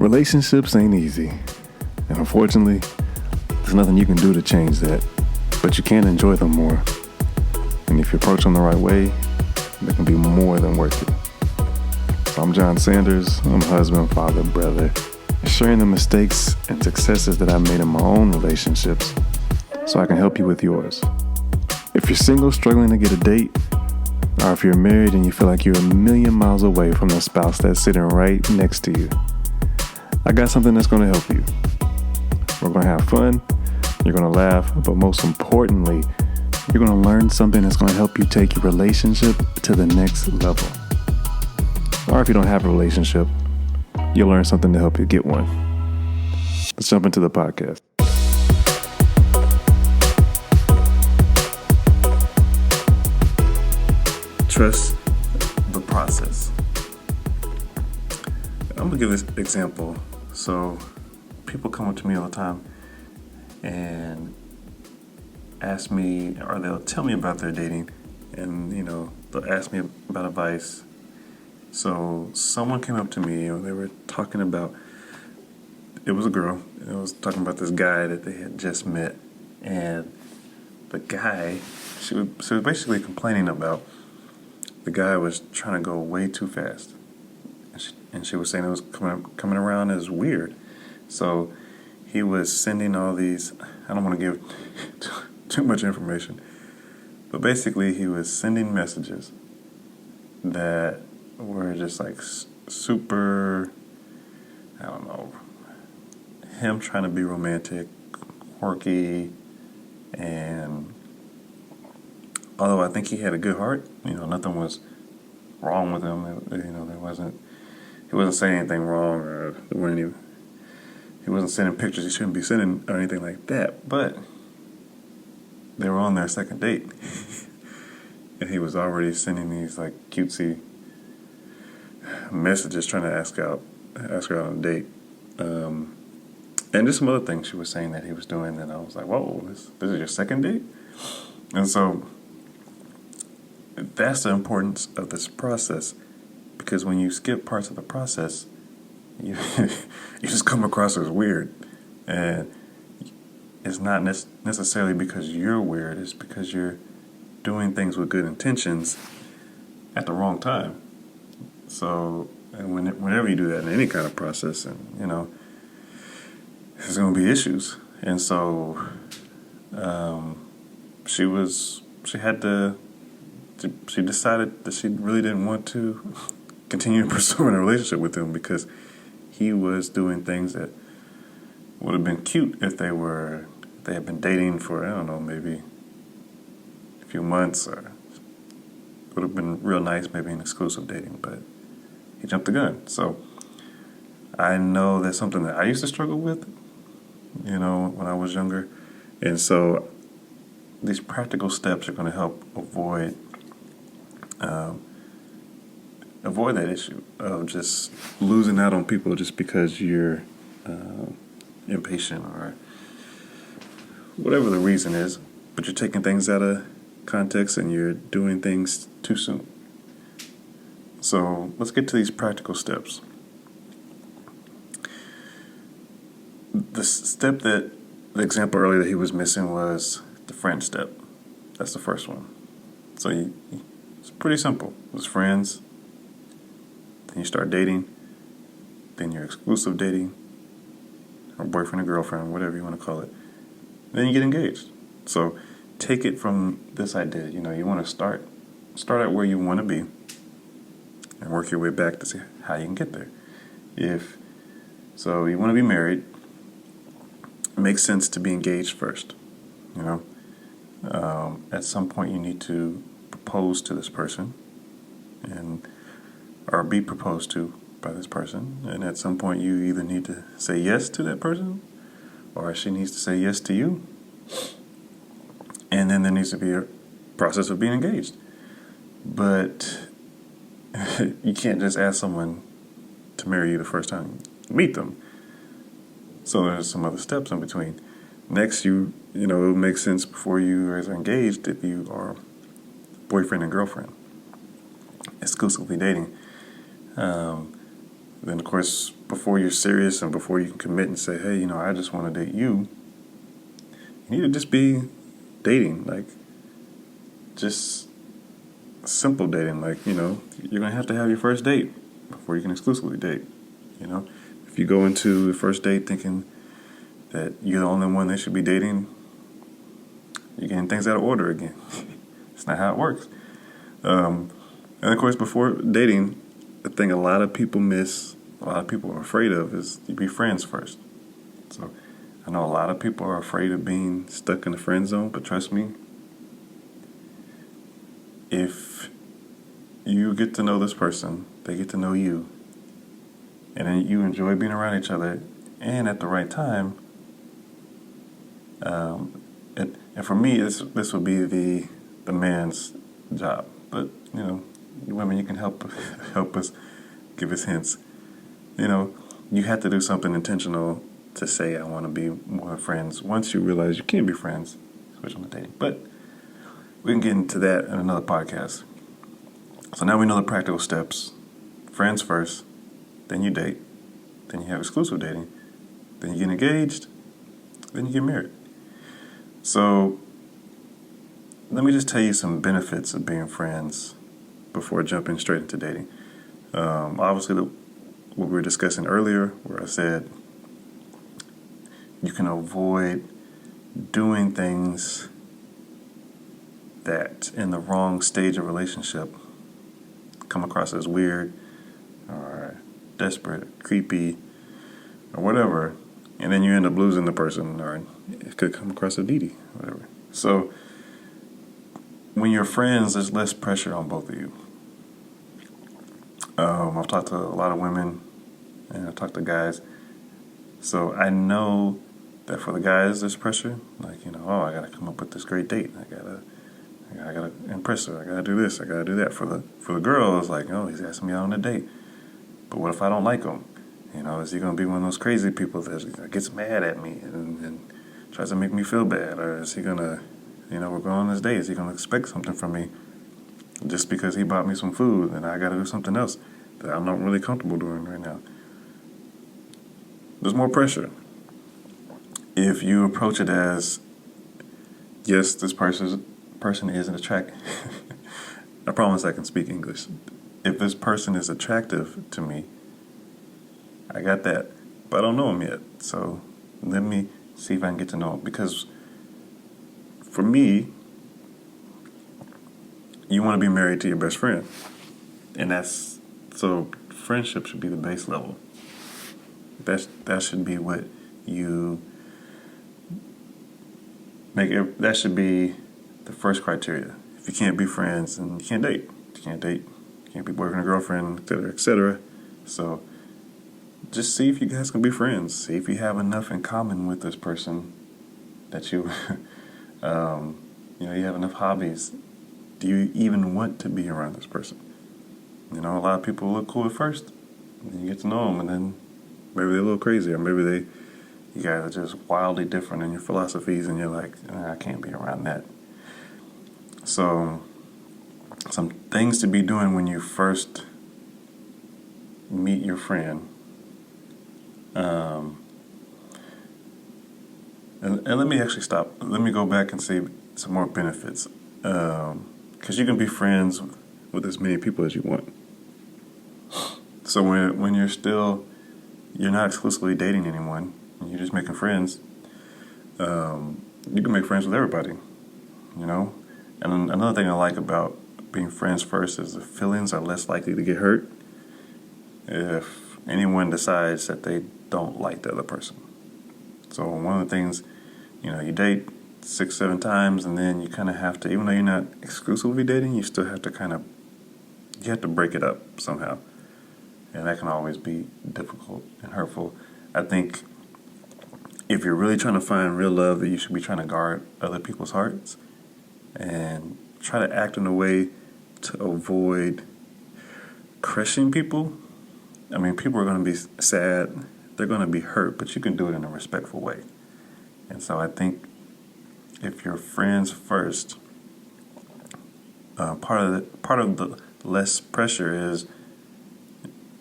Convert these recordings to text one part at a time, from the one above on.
Relationships ain't easy, and unfortunately, there's nothing you can do to change that, but you can enjoy them more. And if you approach them the right way, they can be more than worth it. So I'm John Sanders. I'm husband, father, brother, sharing the mistakes and successes that I've made in my own relationships so I can help you with yours. If you're single, struggling to get a date, or if you're married and you feel like you're a million miles away from the spouse that's sitting right next to you, I got something that's going to help you. We're going to have fun, you're going to laugh, but most importantly, you're going to learn something that's going to help you take your relationship to the next level. Or if you don't have a relationship, you'll learn something to help you get one. Let's jump into the podcast. Trust the process. I'm going to give this example. So people come up to me all the time and ask me, or they'll tell me about their dating, and they'll ask me about advice. So someone came up to me and they were talking about, it was a girl, and it was talking about this guy that they had just met, and the guy, she was basically complaining about the guy was trying to go way too fast. And she was saying it was coming around as weird. So he was sending all these, I don't want to give too much information, but basically he was sending messages that were just like super, I don't know, him trying to be romantic, quirky, and although I think he had a good heart, nothing was wrong with him. He wasn't saying anything wrong, or he wasn't sending pictures he shouldn't be sending or anything like that. But they were on their second date, and he was already sending these like cutesy messages trying to ask her out on a date, and just some other things she was saying that he was doing. And I was like, "Whoa, this is your second date?" And so that's the importance of this process. Because when you skip parts of the process, you just come across as weird. And it's not necessarily because you're weird. It's because you're doing things with good intentions at the wrong time. So, and whenever you do that in any kind of process, and there's going to be issues. And so, she decided that she really didn't want to continue pursuing a relationship with him because he was doing things that would have been cute if they had been dating for, I don't know, maybe a few months, or would have been real nice, maybe an exclusive dating, but he jumped the gun. So I know that's something that I used to struggle with, when I was younger. And so these practical steps are going to help avoid that issue of just losing out on people just because you're impatient or whatever the reason is, but you're taking things out of context and you're doing things too soon. So let's get to these practical steps. The step that the example earlier that he was missing was the friend step. That's the first one. So it's pretty simple. It's friends, then you start dating, then you're exclusive dating, or boyfriend or girlfriend, whatever you want to call it. Then you get engaged. So take it from this idea. You want to start at where you want to be and work your way back to see how you can get there. If so, you want to be married, it makes sense to be engaged first. At some point you need to propose to this person or be proposed to by this person, and at some point you either need to say yes to that person or she needs to say yes to you, and then there needs to be a process of being engaged. But you can't just ask someone to marry you the first time you meet them. So there's some other steps in between. Next, it would make sense before you are engaged if you are boyfriend and girlfriend, exclusively dating. Then, of course, before you're serious and before you can commit and say, hey, I just want to date you, you need to just be dating, like just simple dating. Like, you're going to have your first date before you can exclusively date. If you go into the first date thinking that you're the only one they should be dating, you're getting things out of order again. It's not how it works. And of course, before dating, the thing a lot of people miss, a lot of people are afraid of, is you be friends first. So I know a lot of people are afraid of being stuck in the friend zone, but trust me, if you get to know this person, they get to know you, and then you enjoy being around each other, and at the right time, and for me, this would be the man's job. But women, you can help us, give us hints. You have to do something intentional to say I want to be more friends. Once you realize you can't be friends, switch on the dating. But we can get into that in another podcast. So now we know the practical steps. Friends first, then you date, then you have exclusive dating, then you get engaged, then you get married. So let me just tell you some benefits of being friends before jumping straight into dating. Obviously, what we were discussing earlier, where I said you can avoid doing things that in the wrong stage of relationship come across as weird or desperate, creepy, or whatever, and then you end up losing the person, or it could come across as needy, whatever. So when you're friends, there's less pressure on both of you. I've talked to a lot of women, and I've talked to guys, so I know that for the guys, there's pressure. Like, oh, I gotta come up with this great date. I gotta impress her. I gotta do this. I gotta do that. For the girl, it's like, oh, he's asking me out on a date. But what if I don't like him? Is he gonna be one of those crazy people that gets mad at me and tries to make me feel bad, or is he gonna, we're going on this date? Is he gonna expect something from me just because he bought me some food and I gotta do something else that I'm not really comfortable doing right now? There's more pressure. If you approach it as, yes, this person is an attract. I promise I can speak English. If this person is attractive to me, I got that, but I don't know him yet. So let me see if I can get to know him. Because for me, you want to be married to your best friend, and so friendship should be the base level. That should be what you make it. That should be the first criteria. If you can't be friends, then you can't date. You can't date. You can't be boyfriend or girlfriend, etc., etc. So just see if you guys can be friends. See if you have enough in common with this person that you, you have enough hobbies. Do you even want to be around this person? A lot of people look cool at first, and then you get to know them, and then maybe they're a little crazy, or maybe you guys are just wildly different in your philosophies, and you're like, I can't be around that. So, some things to be doing when you first meet your friend. And let me actually stop. Let me go back and say some more benefits. Because you can be friends with as many people as you want. So when you're not exclusively dating anyone, you're just making friends, you can make friends with everybody, And another thing I like about being friends first is the feelings are less likely to get hurt if anyone decides that they don't like the other person. So one of the things, you date 6-7 times, and then you kind of have to, even though you're not exclusively dating, you still have to you have to break it up somehow. And that can always be difficult and hurtful. I think if you're really trying to find real love, that you should be trying to guard other people's hearts and try to act in a way to avoid crushing people. I mean, people are going to be sad. They're going to be hurt, but you can do it in a respectful way. And so I think if you're friends first, part of the less pressure is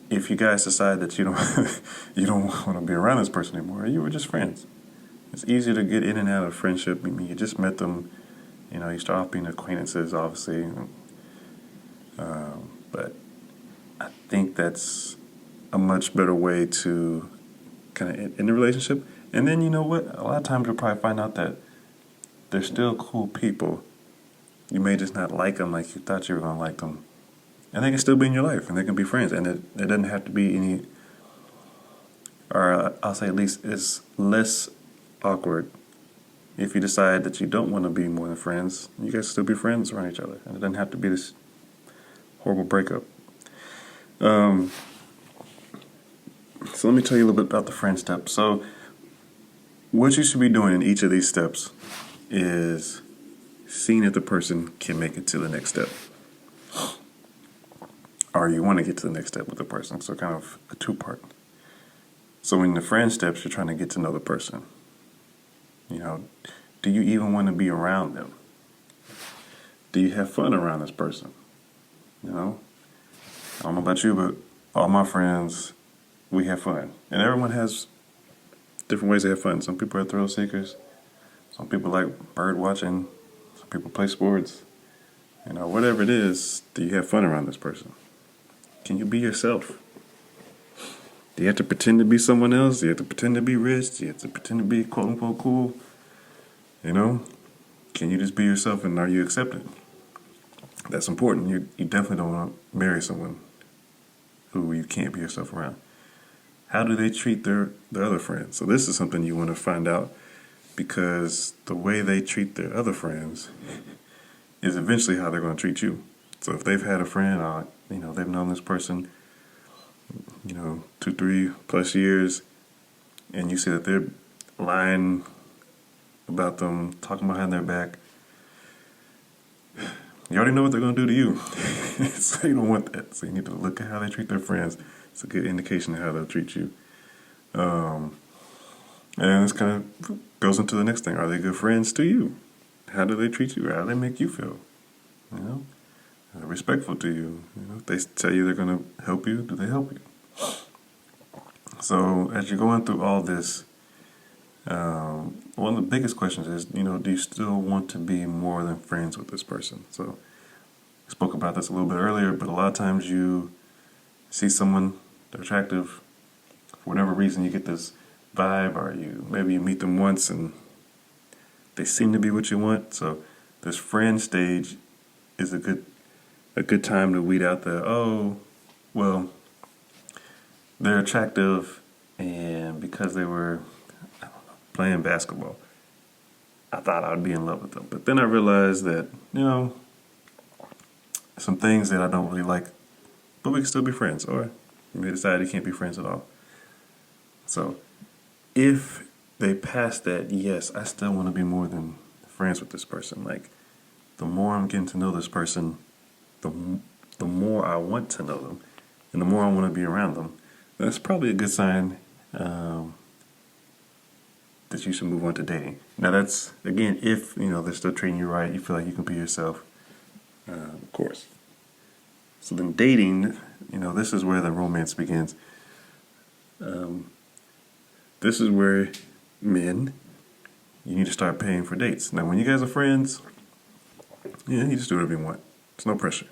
if you guys decide that you don't you don't want to be around this person anymore, you were just friends. It's easier to get in and out of friendship. I mean, you just met them. You know, you start off being acquaintances, obviously, but I think that's a much better way to kind of end the relationship. And then you know what? A lot of times you'll probably find out that they're still cool people. You may just not like them like you thought you were going to like them. And they can still be in your life, and they can be friends. And it doesn't have to be any, or I'll say at least it's less awkward if you decide that you don't want to be more than friends. You guys still be friends around each other. And it doesn't have to be this horrible breakup. So let me tell you a little bit about the friend step. So what you should be doing in each of these steps is seeing if the person can make it to the next step, or you want to get to the next step with the person. So kind of a two-part. So in the friend steps, you're trying to get to know the person. You know, do you even want to be around them? Do you have fun around this person? You know, I don't know about you, but all my friends, we have fun. And everyone has different ways to have fun. Some people are thrill seekers. Some people like bird watching. Some people play sports. You know, whatever it is, do you have fun around this person? Can you be yourself? Do you have to pretend to be someone else? Do you have to pretend to be rich? Do you have to pretend to be quote unquote cool? You know? Can you just be yourself, and are you accepted? That's important. You definitely don't want to marry someone who you can't be yourself around. How do they treat their other friends? So this is something you want to find out, because the way they treat their other friends is eventually how they're going to treat you. So if they've had a friend, you know, they've known this person, you know, 2-3+ years, and you see that they're lying about them, talking behind their back, you already know what they're going to do to you. So you don't want that. So you need to look at how they treat their friends. It's a good indication of how they'll treat you. And this kind of goes into the next thing. Are they good friends to you? How do they treat you? How do they make you feel? You know? Are they respectful to you? You know, if they tell you they're going to help you, do they help you? So as you're going through all this, one of the biggest questions is, you know, do you still want to be more than friends with this person? So I spoke about this a little bit earlier, but a lot of times you see someone, they're attractive, for whatever reason you get this vibe, or maybe you meet them once and they seem to be what you want. So this friend stage is a good time to weed out they're attractive, and because they were, I don't know, playing basketball, I thought I would be in love with them. But then I realized that, you know, some things that I don't really like, but we can still be friends. Or you may decide you can't be friends at all. So if they pass that, yes, I still want to be more than friends with this person. Like, the more I'm getting to know this person, the more I want to know them, and the more I want to be around them. That's probably a good sign that you should move on to dating. Now that's, again, if, you know, they're still treating you right, you feel like you can be yourself, of course. So then dating, you know, this is where the romance begins. This is where men, you need to start paying for dates. Now when you guys are friends, yeah, you just do whatever you want. There's no pressure.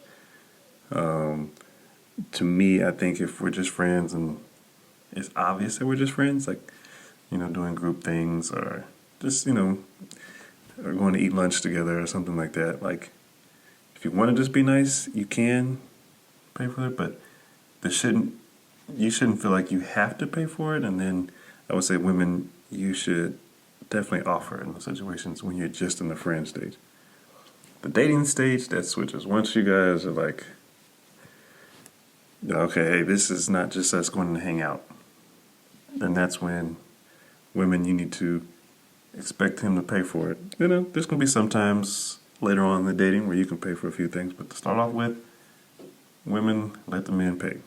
To me, I think if we're just friends and it's obvious that we're just friends, like, you know, doing group things, or just, you know, or going to eat lunch together or something like that. Like, if you want to just be nice, you can pay for it, but you shouldn't feel like you have to pay for it. And then I would say women, you should definitely offer in those situations when you're just in the friend stage. The dating stage, that switches. Once you guys are like, okay, hey, this is not just us going to hang out, then that's when women, you need to expect him to pay for it. You know, there's going to be some times later on in the dating where you can pay for a few things, but to start off with, women, let the men pay.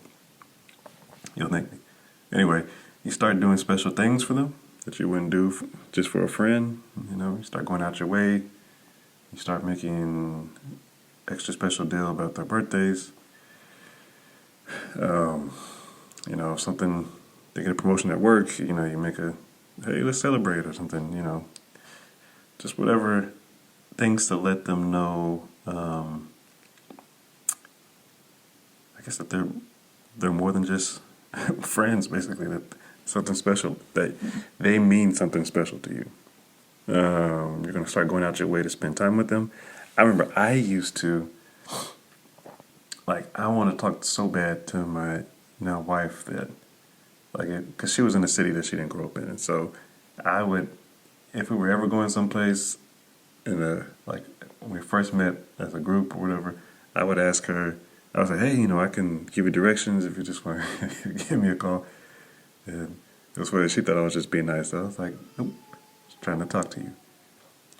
You'll thank me. Anyway, you start doing special things for them that you wouldn't do just for a friend. You know, you start going out your way. You start making extra special deal about their birthdays. Something, they get a promotion at work, you make a, hey, let's celebrate or something, just whatever things to let them know, I guess that they're more than just friends, basically, that something special, that they mean something special to you. You're going to start going out your way to spend time with them. I remember I used to, I want to talk so bad to my now wife that, because she was in a city that she didn't grow up in. And so I would, if we were ever going someplace, when we first met as a group or whatever, I would ask her, I was like, hey, I can give you directions if you just want to give me a call. And it was funny. She thought I was just being nice. So I was like, nope, just trying to talk to you.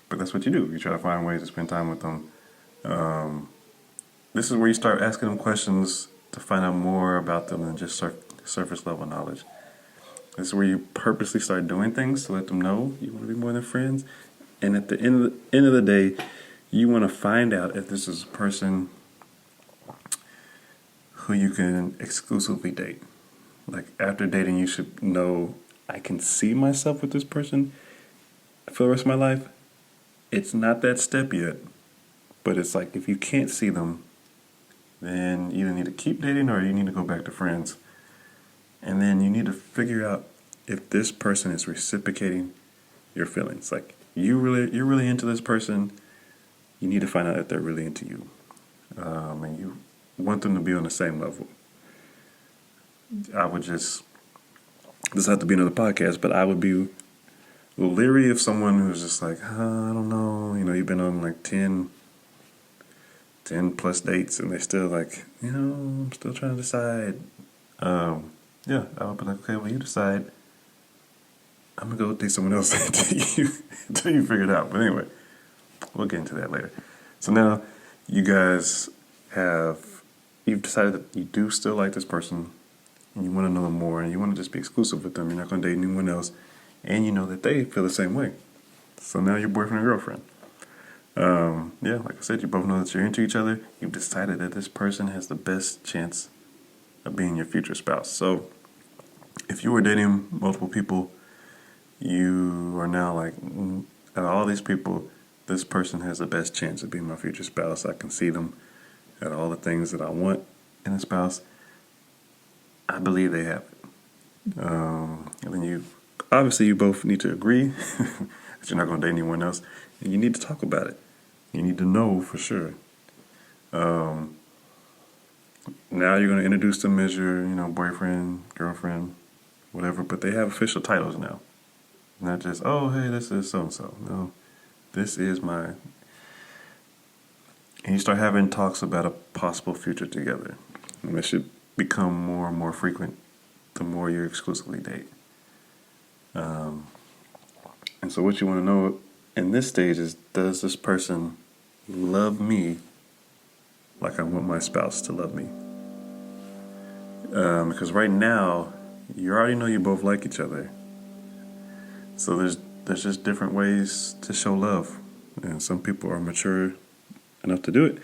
But that's what you do. You try to find ways to spend time with them. This is where you start asking them questions to find out more about them than just surface level knowledge. This is where you purposely start doing things to let them know you want to be more than friends. And at the end of the day, you want to find out if this is a person who you can exclusively date. Like, after dating, you should know, I can see myself with this person for the rest of my life. It's not that step yet, but it's like, if you can't see them, then you either need to keep dating or you need to go back to friends. And then you need to figure out if this person is reciprocating your feelings. Like, you're really into this person. You need to find out if they're really into you. And you want them to be on the same level. I would just, this has to be another podcast, but I would be leery of someone who's just like, I don't know, you've been on like 10 plus dates and they're still like, I'm still trying to decide. Yeah, I would be like, okay, well, you decide. I'm going to go date someone else until you figure it out. But anyway, we'll get into that later. So now you guys you've decided that you do still like this person and you want to know them more and you want to just be exclusive with them. You're not going to date anyone else. And you know that they feel the same way. So now you're boyfriend and girlfriend. Yeah, like I said, you both know that you're into each other. You've decided that this person has the best chance of being your future spouse. So if you were dating multiple people, you are now like, out of all these people, this person has the best chance of being my future spouse. I can see them at all the things that I want in a spouse. I believe they have it. And then you both need to agree that you're not going to date anyone else. And you need to talk about it. You need to know for sure. Now you're going to introduce them as your, boyfriend, girlfriend, whatever. But they have official titles now. Not just, oh, hey, this is so-and-so. No, this is my... And you start having talks about a possible future together. And that should become more and more frequent the more you exclusively date. And so what you want to know in this stage is, does this person love me like I want my spouse to love me? Because right now, you already know you both like each other. So there's just different ways to show love. And some people are mature enough to do it.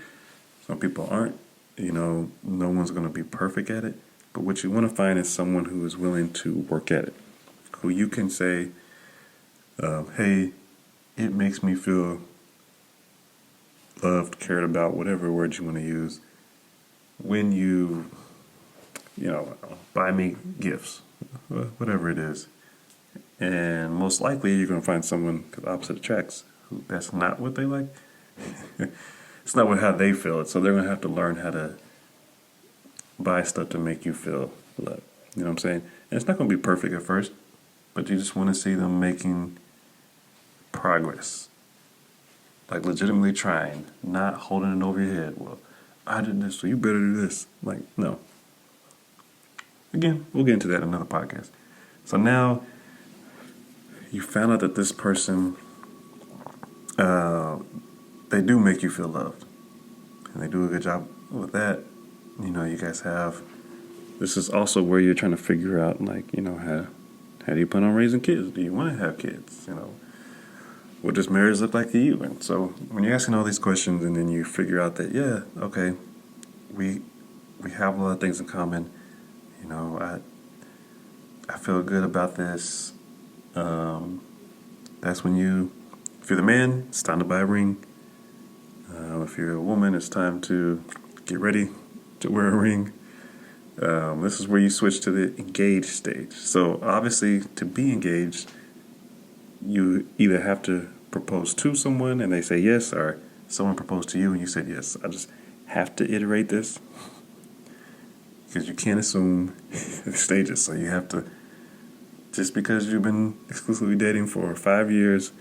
Some people aren't. No one's going to be perfect at it. But what you want to find is someone who is willing to work at it. Who you can say, hey, it makes me feel loved, cared about, whatever words you want to use, when you buy me gifts, whatever it is. And most likely you're going to find someone, because opposite attracts, who that's not what they like. It's not how they feel it. So they're going to have to learn how to buy stuff to make you feel loved. You know what I'm saying? And it's not going to be perfect at first, but you just want to see them making progress. Like legitimately trying, not holding it over your head. Well, I did this, so you better do this. Like, no. Again, we'll get into that in another podcast. So now you found out that this person, they do make you feel loved. And they do a good job with that. You guys have, this is also where you're trying to figure out, how do you plan on raising kids? Do you want to have kids? What does marriage look like to you? And so when you're asking all these questions and then you figure out that, yeah, okay, we have a lot of things in common. I feel good about this. That's when if you're the man, it's time to buy a ring. If you're a woman, it's time to get ready to wear a ring. This is where you switch to the engaged stage. So obviously, to be engaged, you either have to propose to someone and they say yes, or someone proposed to you and you said yes. I just have to iterate this because you can't assume the stages. So you have to, just because you've been exclusively dating for 5 years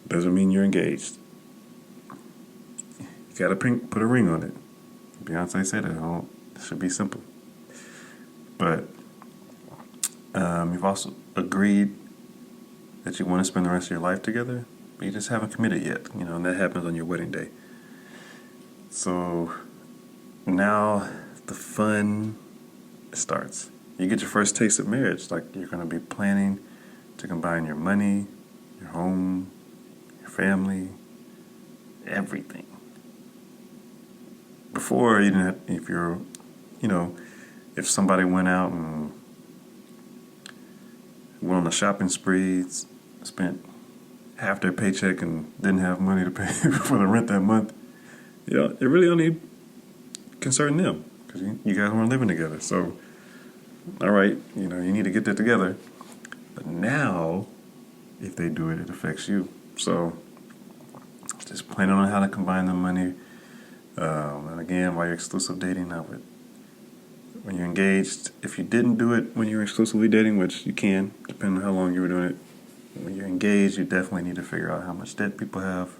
doesn't mean you're engaged. You gotta put a ring on it. Beyonce said it. It should be simple. But you've also agreed that you want to spend the rest of your life together, but you just haven't committed yet. And that happens on your wedding day. So now the fun starts. You get your first taste of marriage. Like, you're going to be planning to combine your money, your home, your family, everything. Before, you didn't have, if somebody went out and went on a shopping spree, spent half their paycheck and didn't have money to pay for the rent that month, it really only concerned them because you guys weren't living together. So, all right, you need to get that together. But now, if they do it, it affects you. So, just planning on how to combine the money. And again, while you're exclusive dating, when you're engaged, if you didn't do it when you were exclusively dating, which you can, depending on how long you were doing it, when you're engaged, you definitely need to figure out how much debt people have,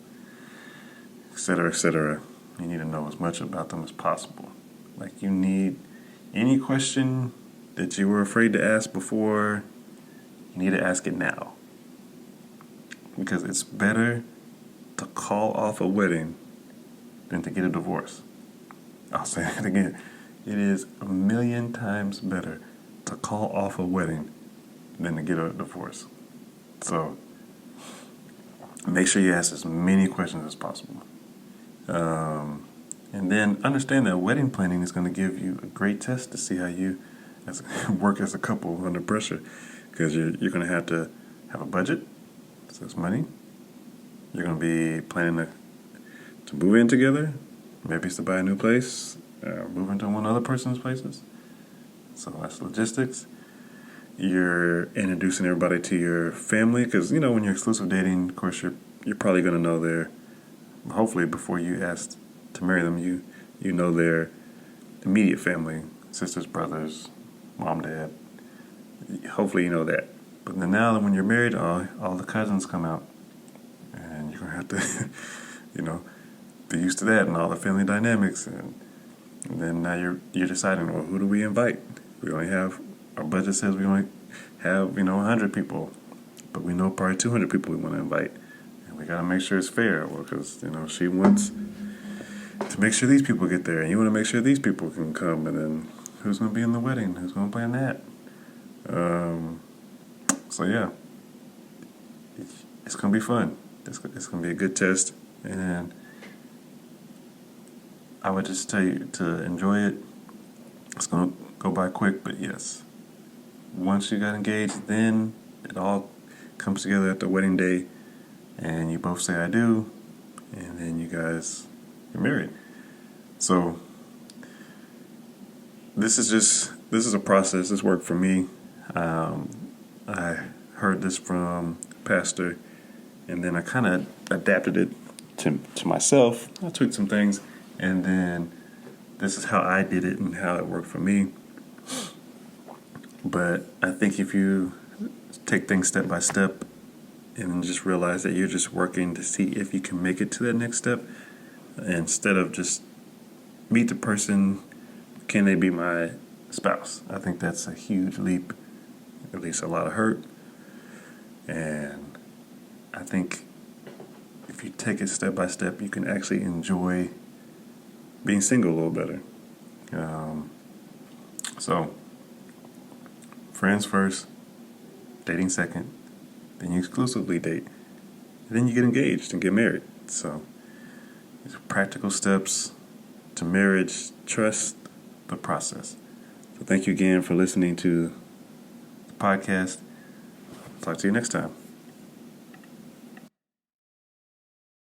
et cetera, et cetera. You need to know as much about them as possible. Like, you need any question that you were afraid to ask before, you need to ask it now. Because it's better to call off a wedding than to get a divorce. I'll say it again. It is 1,000,000 times better to call off a wedding than to get a divorce. So make sure you ask as many questions as possible. And then understand that wedding planning is going to give you a great test to see how you work as a couple under pressure. Because you're going to have a budget, so that's money. You're going to be planning to move in together. Maybe it's to buy a new place, move into one other person's places. So that's logistics. You're introducing everybody to your family because, when you're exclusive dating, of course, you're probably going to know hopefully before you ask to marry them, you know their immediate family, sisters, brothers, mom, dad. Hopefully you know that. But then now when you're married, all the cousins come out. And you're going to have to, be used to that and all the family dynamics. And then now you're deciding, well, who do we invite? Our budget says we only have, 100 people. But we know probably 200 people we want to invite. And we got to make sure it's fair. Because, she wants to make sure these people get there. And you want to make sure these people can come. And then who's going to be in the wedding? Who's going to plan that? So, yeah. It's going to be fun. It's going to be a good test. And I would just tell you to enjoy it. It's going to go by quick, but yes. Once you got engaged, then it all comes together at the wedding day, and you both say I do, and then you're married. So this is a process. This worked for me. I heard this from a pastor, and then I kind of adapted it to myself. I tweaked some things, and then this is how I did it and how it worked for me. But I think if you take things step by step and just realize that you're just working to see if you can make it to that next step, instead of just meet the person, can they be my spouse? I think that's a huge leap, at least a lot of hurt. And I think if you take it step by step, you can actually enjoy being single a little better. So, friends first, dating second, then you exclusively date, and then you get engaged and get married. So, these are practical steps to marriage. Trust the process. So thank you again for listening to the podcast. Talk to you next time.